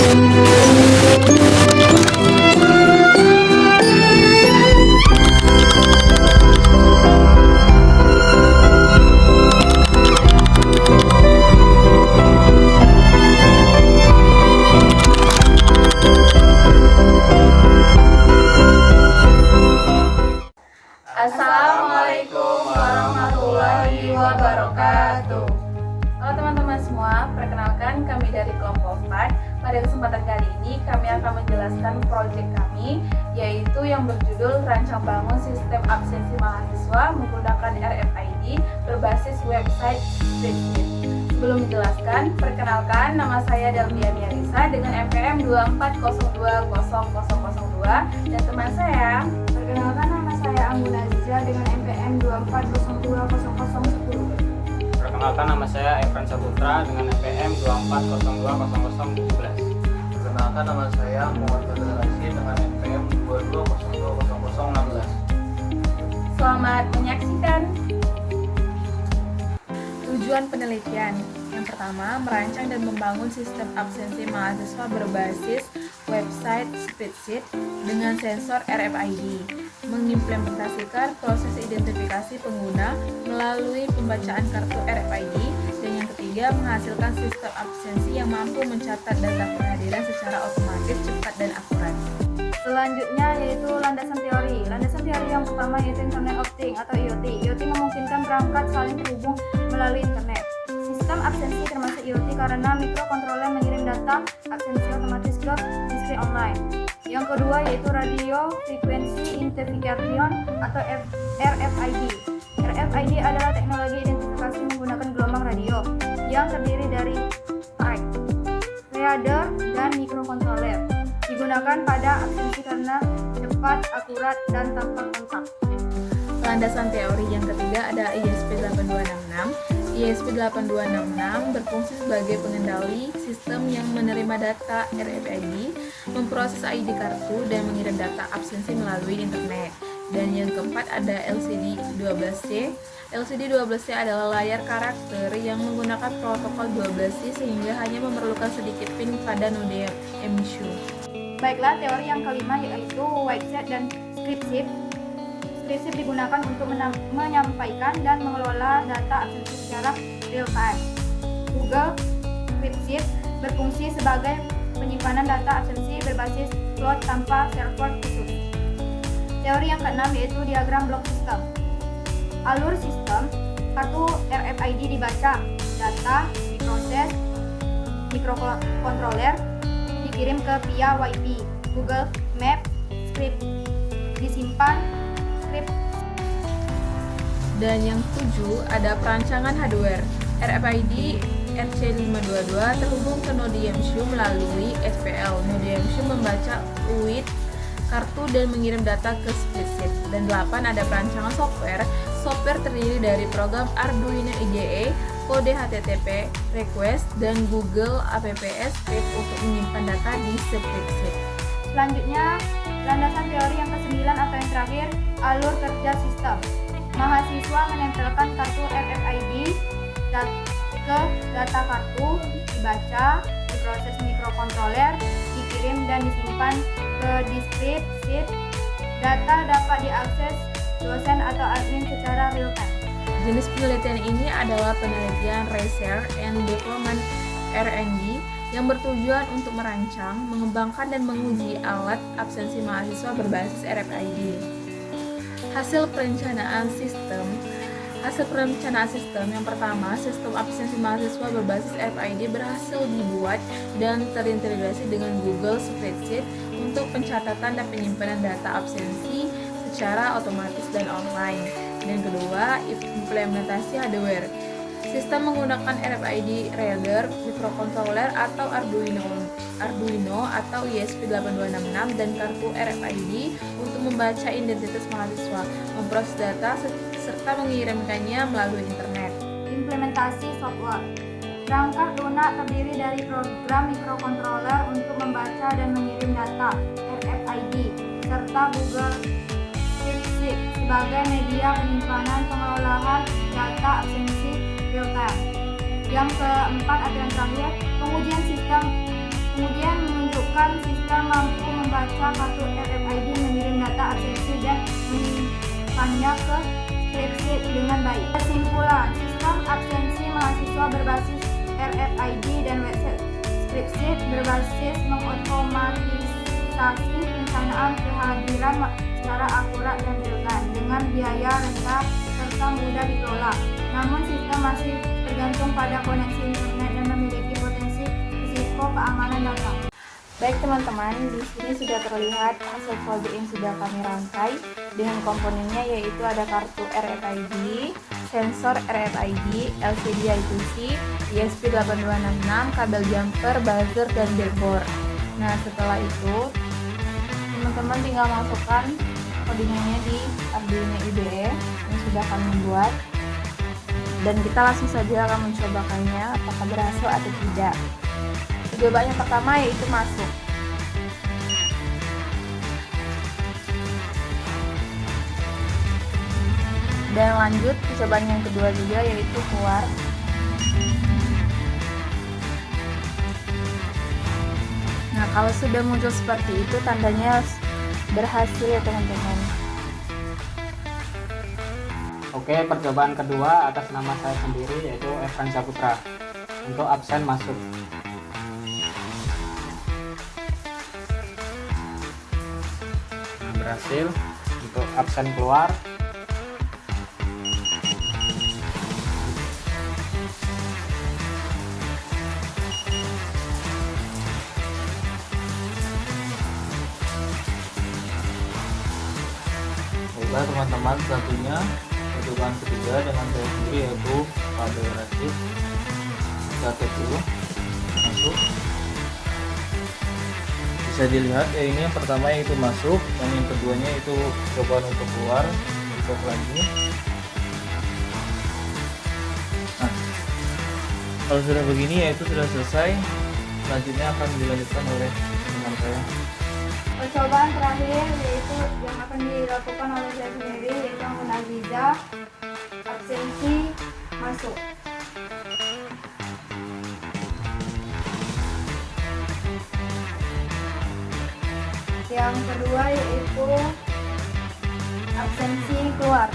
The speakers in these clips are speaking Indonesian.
Assalamualaikum warahmatullahi wabarakatuh. Halo teman-teman semua, perkenalkan kami dari kelompok 4. Pada kesempatan kali ini kami akan menjelaskan proyek kami, yaitu yang berjudul Rancang Bangun Sistem Absensi Mahasiswa menggunakan RFID berbasis website Spreadsheet. Sebelum menjelaskan, perkenalkan nama saya Delvia Miarisa dengan NPM 24020002 dan teman saya. Perkenalkan, nama saya Angguna Aziza dengan NPM 24020010. Perkenalkan, nama saya Evan Saputra dengan NPM 24020017. Perkenalkan, nama saya Muhammad Fadil Aziz dengan NPM 22020016. Selamat menyaksikan. Tujuan penelitian yang pertama, merancang dan membangun sistem absensi mahasiswa berbasis website Spreadsheet dengan sensor RFID, mengimplementasikan proses identifikasi pengguna melalui pembacaan kartu RFID, dan yang ketiga, menghasilkan sistem absensi yang mampu mencatat data kehadiran secara otomatis, cepat, dan akurat. Selanjutnya yaitu landasan teori. Landasan teori yang pertama yaitu Internet of Things atau IoT. IoT memungkinkan perangkat saling terhubung melalui internet. Sistem absensi termasuk IoT karena mikrokontroler mengirim data absensi otomatis ke display online. Yang kedua yaitu Radio Frequency Identification atau RFID. RFID adalah teknologi identifikasi menggunakan gelombang radio yang terdiri dari RAC, reader, dan mikrokontroler. Digunakan pada absensi karena cepat, akurat, dan tanpa kontak. Landasan teori yang ketiga ada ESP8266. ESP8266 berfungsi sebagai pengendali sistem yang menerima data RFID, memproses ID kartu, dan mengirim data absensi melalui internet. Dan yang keempat ada LCD12C. LCD12C adalah layar karakter yang menggunakan protokol 12C sehingga hanya memerlukan sedikit pin pada node emission. Baiklah, teori yang kelima yaitu Whiteside dan Spreadsheet. Spreadsheet digunakan untuk menyampaikan dan mengelola data absensi secara real time. Google Spreadsheet berfungsi sebagai penyimpanan data absensi berbasis cloud tanpa server khusus. Teori yang keenam yaitu diagram blok sistem. Alur sistem, kartu RFID dibaca, data diproses, mikrokontroler dikirim ke via WiFi, Google Map, script disimpan, script. Dan yang ketujuh ada perancangan hardware. RFID RC522 terhubung ke node YMSU melalui SPL. Node YMSU membaca UID kartu dan mengirim data ke Spreadsheet. Dan 8 ada perancangan software. Software terdiri dari program Arduino IDE, kode HTTP request, dan Google Apps Script untuk menyimpan data di Spreadsheet. Selanjutnya, landasan teori yang ke-9 atau yang terakhir, alur kerja sistem. Mahasiswa menempelkan kartu RFID ke data kartu, dibaca, diproses mikrokontroler, dikirim dan disimpan ke disk sheet. Data dapat diakses dosen atau admin secara real time. Jenis penelitian ini adalah penelitian Research and Development R&D yang bertujuan untuk merancang, mengembangkan, dan menguji alat absensi mahasiswa berbasis RFID. Hasil perencanaan sistem yang pertama, sistem absensi mahasiswa berbasis RFID berhasil dibuat dan terintegrasi dengan Google Spreadsheet untuk pencatatan dan penyimpanan data absensi secara otomatis dan online. Dan kedua, implementasi hardware. Sistem menggunakan RFID reader, mikrokontroler atau Arduino atau ESP8266 dan kartu RFID untuk membaca identitas mahasiswa, memproses data serta mengirimkannya melalui internet. Implementasi software. Perangkat lunak terdiri dari program mikrokontroler untuk membaca dan mengirim data RFID serta Google Spreadsheet sebagai media penyimpanan pengelolaan data absensi real time. Yang keempat atau yang terakhir, pengujian sistem. Kemudian membaca kartu RFID, mengirim data absensi dan menyimpannya ke spreadsheet dengan baik. Kesimpulan, sistem absensi mahasiswa berbasis RFID dan website spreadsheet berbasis mengotomatisasi perencanaan kehadiran secara akurat dan elegan dengan biaya rendah serta mudah dikelola. Namun sistem masih tergantung pada koneksi internet dan memiliki potensi risiko keamanan data. Baik teman-teman, di sini sudah terlihat hasil project yang sudah kami rangkai dengan komponennya, yaitu ada kartu RFID, sensor RFID, LCD I2C, ESP8266, kabel jumper, buzzer, dan dashboard. Nah, setelah itu teman-teman tinggal masukkan codingannya di Arduino IDE yang sudah kami buat, dan kita langsung saja akan mencobakannya apakah berhasil atau tidak. Jawabannya pertama yaitu masuk. Dan lanjut percobaan yang kedua juga, yaitu keluar. Nah, kalau sudah muncul seperti itu tandanya berhasil ya teman-teman. Oke, percobaan kedua atas nama saya sendiri yaitu Efran Saputra untuk absen masuk. Berhasil untuk absen keluar. Baiklah teman-teman, selanjutnya percobaan ketiga dengan saya sendiri yaitu Abdul Rashid. Kita tes dulu, masuk. Bisa dilihat ya, ini yang pertama yaitu masuk, dan yang keduanya itu cobaan untuk keluar. Untuk lagi. Nah, kalau sudah begini yaitu sudah selesai. Selanjutnya akan dilanjutkan oleh teman saya. Percobaan terakhir yaitu yang akan dilakukan oleh saya sendiri, yaitu menggunakan Aziza, absensi masuk. Yang kedua yaitu absensi keluar.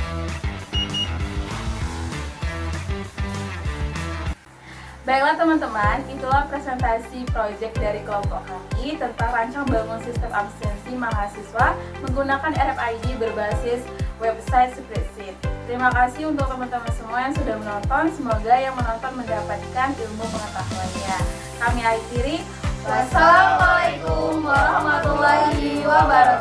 Baiklah teman-teman, itulah presentasi proyek dari kelompok kami tentang rancang bangun sistem absensi mahasiswa menggunakan RFID berbasis website spreadsheet. Terima kasih untuk teman-teman semua yang sudah menonton. Semoga yang menonton mendapatkan ilmu pengetahuannya. Kami akhiri. Wassalamualaikum warahmatullahi wabarakatuh.